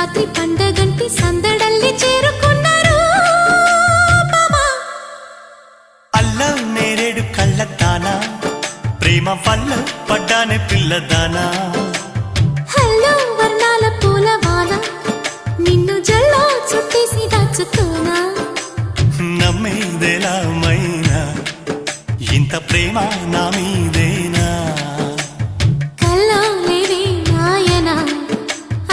రాత్రి పండగంటి సందడల్లి చేరుకున్నారు అల్లం నేరేడు కళ్ళ దానా ప్రేమ వల్ల పడ్డానే పిల్లదానా